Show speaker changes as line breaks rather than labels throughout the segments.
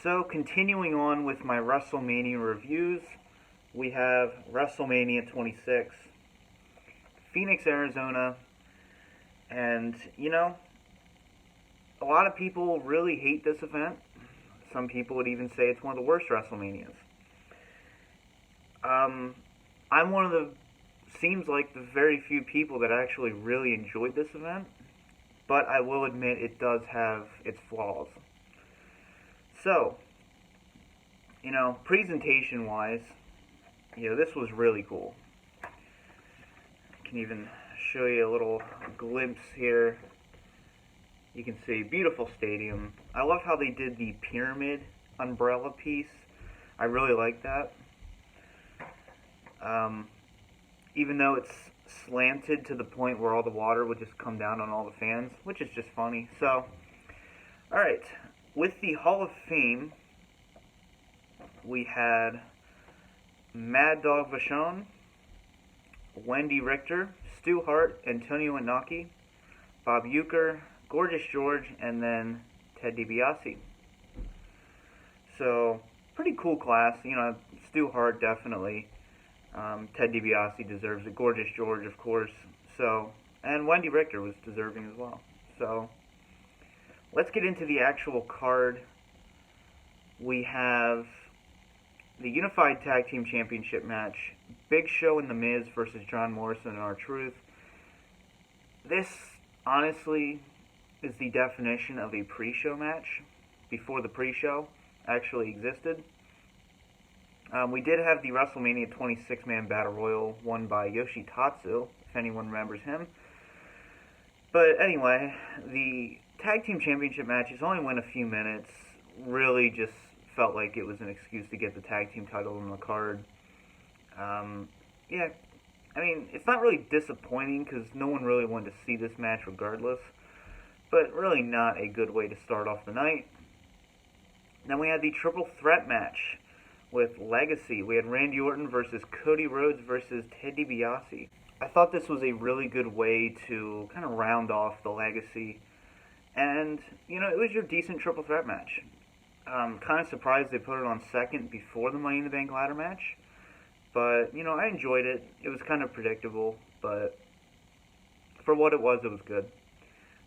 So, continuing on with my WrestleMania reviews, we have WrestleMania 26, Phoenix, Arizona, and, a lot of people really hate this event. Some people would even say it's one of the worst WrestleManias. I'm one of the, seems like the very few people that actually really enjoyed this event, but I will admit it does have its flaws. So, presentation-wise, this was really cool. I can even show you a little glimpse here. You can see beautiful stadium. I love how they did the pyramid umbrella piece. I really like that. Even though it's slanted to the point where all the water would just come down on all the fans, which is just funny. So, alright, with the Hall of Fame, we had Mad Dog Vachon, Wendy Richter, Stu Hart, Antonio Inoki, Bob Uecker, Gorgeous George, and then Ted DiBiase. So, pretty cool class. Stu Hart definitely. Ted DiBiase deserves it. Gorgeous George, of course. So, and Wendy Richter was deserving as well. So, let's get into the actual card. We have the Unified Tag Team Championship match. Big Show and The Miz versus John Morrison and R-Truth. This, honestly, is the definition of a pre-show match, before the pre-show actually existed. We did have the WrestleMania 26-man Battle Royal won by Yoshitatsu, if anyone remembers him. But anyway, the Tag Team Championship matches only went a few minutes. Really just felt like it was an excuse to get the tag team title on the card. It's not really disappointing because no one really wanted to see this match regardless. But really not a good way to start off the night. Then we had the Triple Threat match with Legacy. We had Randy Orton versus Cody Rhodes versus Ted DiBiase. I thought this was a really good way to kind of round off the Legacy. And, it was your decent Triple Threat match. Kind of surprised they put it on second before the Money in the Bank ladder match. But, I enjoyed it. It was kind of predictable, but for what it was good.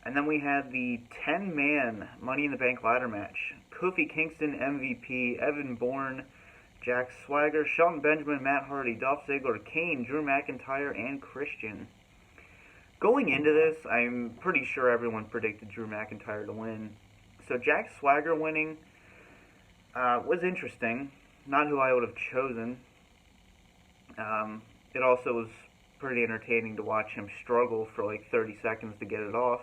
And then we had the 10-man Money in the Bank ladder match. Kofi Kingston, MVP, Evan Bourne, Jack Swagger, Shelton Benjamin, Matt Hardy, Dolph Ziggler, Kane, Drew McIntyre, and Christian. Going into this, I'm pretty sure everyone predicted Drew McIntyre to win. So Jack Swagger winning was interesting. Not who I would have chosen. It also was pretty entertaining to watch him struggle for like 30 seconds to get it off.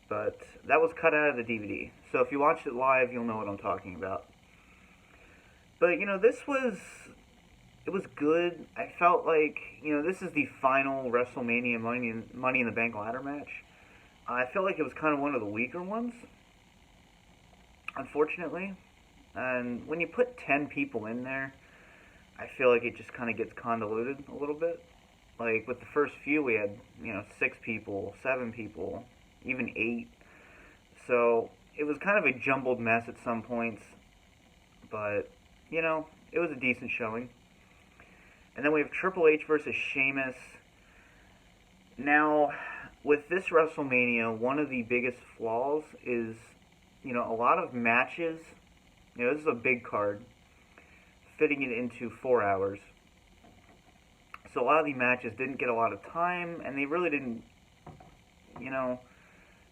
But that was cut out of the DVD. So if you watched it live, you'll know what I'm talking about. But, it was good. I felt like, this is the final WrestleMania Money in the Bank ladder match. I felt like it was kind of one of the weaker ones, unfortunately. And when you put 10 people in there, I feel like it just kind of gets convoluted a little bit. Like, with the first few, we had, 6 people, 7 people, even 8. So, it was kind of a jumbled mess at some points. But, it was a decent showing. And then we have Triple H versus Sheamus. Now, with this WrestleMania, one of the biggest flaws is, a lot of matches, this is a big card, fitting it into 4 hours. So a lot of the matches didn't get a lot of time, and they really didn't,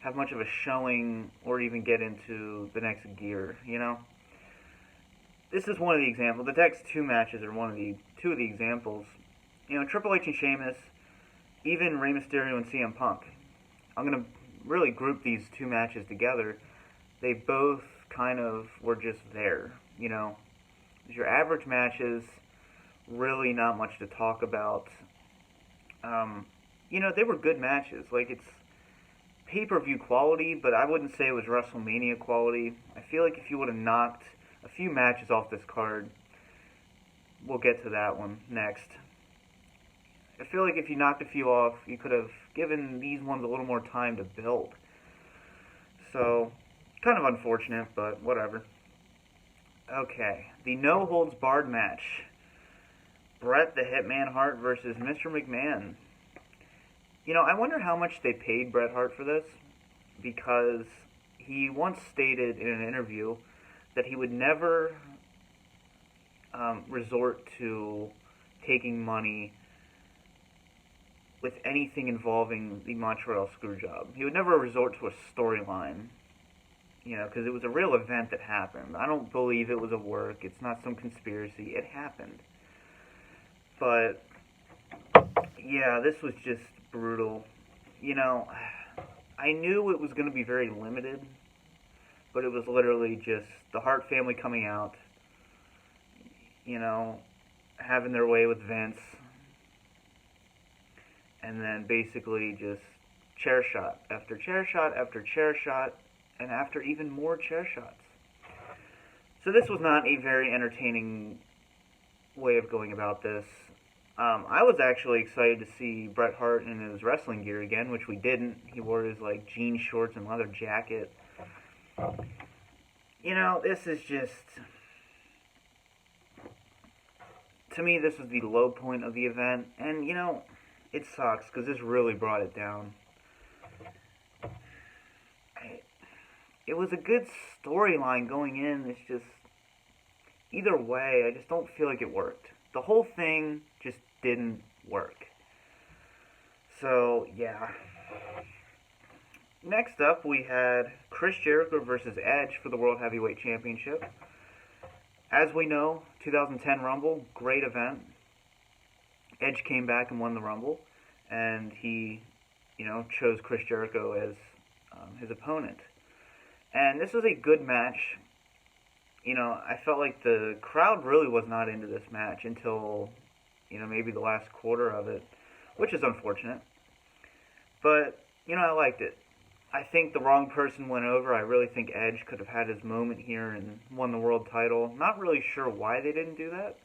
have much of a showing or even get into the next gear, This is one of the examples. The next 2 matches are two of the examples. Triple H and Sheamus, even Rey Mysterio and CM Punk. I'm going to really group these 2 matches together. They both kind of were just there, Your average matches, really not much to talk about. They were good matches. Like, it's pay-per-view quality, but I wouldn't say it was WrestleMania quality. I feel like if you would have knocked a few matches off this card, we'll get to that one next. I feel like if you knocked a few off, you could have given these ones a little more time to build. So, kind of unfortunate, but whatever. Okay, the no-holds-barred match. Bret the Hitman Hart versus Mr. McMahon. I wonder how much they paid Bret Hart for this, because he once stated in an interview that he would never resort to taking money with anything involving the Montreal Screwjob. He would never resort to a storyline, because it was a real event that happened. I don't believe it was a work. It's not some conspiracy. It happened. But, yeah, this was just brutal. I knew it was going to be very limited, but it was literally just the Hart family coming out, having their way with Vince, and then basically just chair shot after chair shot after chair shot, and after even more chair shots. So this was not a very entertaining way of going about this. I was actually excited to see Bret Hart in his wrestling gear again, which we didn't. He wore his jean shorts and leather jacket. This is just, to me, this was the low point of the event, and it sucks because this really brought it down. It was a good storyline going in. It's just, either way, I just don't feel like it worked. The whole thing just didn't work. So, yeah. Next up, we had Chris Jericho versus Edge for the World Heavyweight Championship. As we know, 2010 Rumble, great event. Edge came back and won the Rumble, and he, chose Chris Jericho as his opponent. And this was a good match. I felt like the crowd really was not into this match until, maybe the last quarter of it, which is unfortunate. But, I liked it. I think the wrong person went over. I really think Edge could have had his moment here and won the world title. Not really sure why they didn't do that.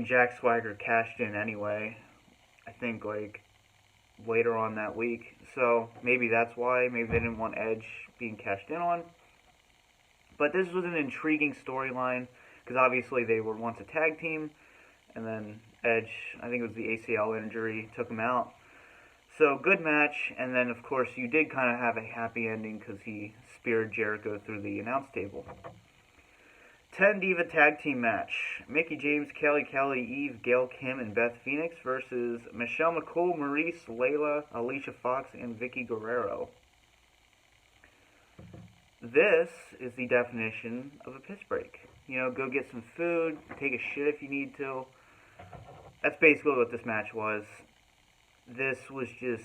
Jack Swagger cashed in anyway. I think, later on that week. So, maybe that's why. Maybe they didn't want Edge being cashed in on. But this was an intriguing storyline, because obviously they were once a tag team, and then Edge, I think it was the ACL injury, took him out. So, good match, and then, of course, you did kind of have a happy ending, because he speared Jericho through the announce table. 10 Diva Tag Team match. Mickie James, Kelly, Eve, Gail, Kim, and Beth Phoenix versus Michelle McCool, Maryse, Layla, Alicia Fox, and Vickie Guerrero. This is the definition of a piss break. Go get some food, take a shit if you need to. That's basically what this match was. This was just...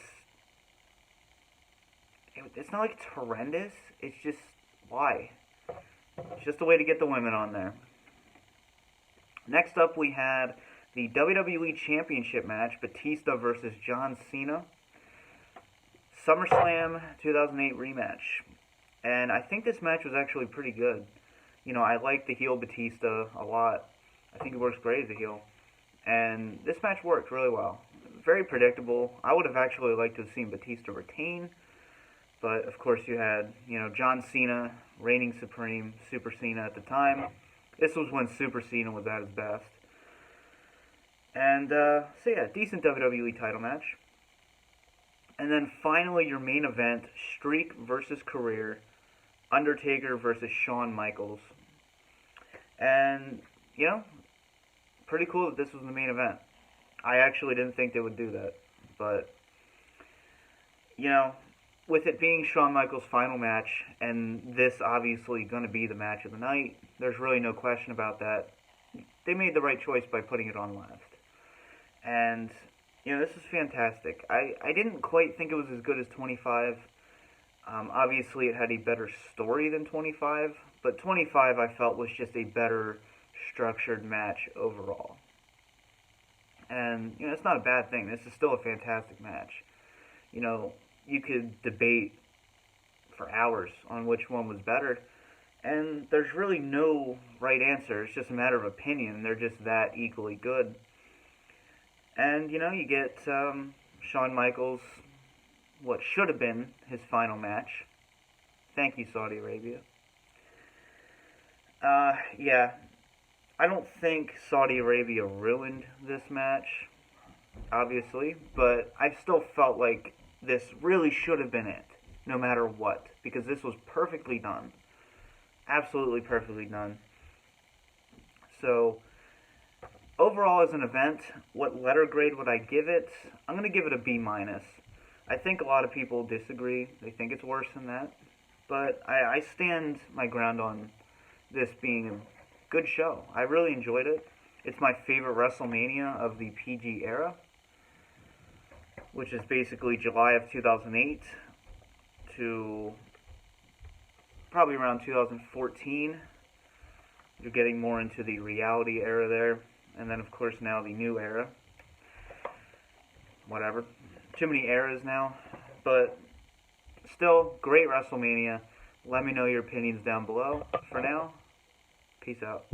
It's not like it's horrendous. It's just... Why? It's just a way to get the women on there. Next up, we had the WWE Championship match, Batista versus John Cena. Summerslam 2008 rematch. And I think this match was actually pretty good. I like the heel Batista a lot. I think he works great as a heel. And this match worked really well. Very predictable. I would have actually liked to have seen Batista retain. But, of course, you had, John Cena, reigning supreme, Super Cena at the time. This was when Super Cena was at his best. And, so yeah, decent WWE title match. And then finally your main event, Streak versus Career, Undertaker versus Shawn Michaels. And, pretty cool that this was the main event. I actually didn't think they would do that. But, with it being Shawn Michaels' final match, and this obviously going to be the match of the night, there's really no question about that. They made the right choice by putting it on last. And, this is fantastic. I didn't quite think it was as good as 25. Obviously, it had a better story than 25, but 25 I felt was just a better structured match overall. And, it's not a bad thing. This is still a fantastic match. You could debate for hours on which one was better, and there's really no right answer. It's just a matter of opinion. They're just that equally good. And, you get Shawn Michaels, what should have been his final match. Thank you, Saudi Arabia. Yeah. I don't think Saudi Arabia ruined this match, obviously, but I still felt like this really should have been it, no matter what, because this was perfectly done. Absolutely perfectly done. So, overall as an event, what letter grade would I give it? I'm going to give it a B minus. I think a lot of people disagree. They think it's worse than that. But I stand my ground on this being a good show. I really enjoyed it. It's my favorite WrestleMania of the PG era, which is basically July of 2008 to probably around 2014. You're getting more into the reality era there. And then, of course, now the new era. Whatever. Too many eras now. But still, great WrestleMania. Let me know your opinions down below. For now, peace out.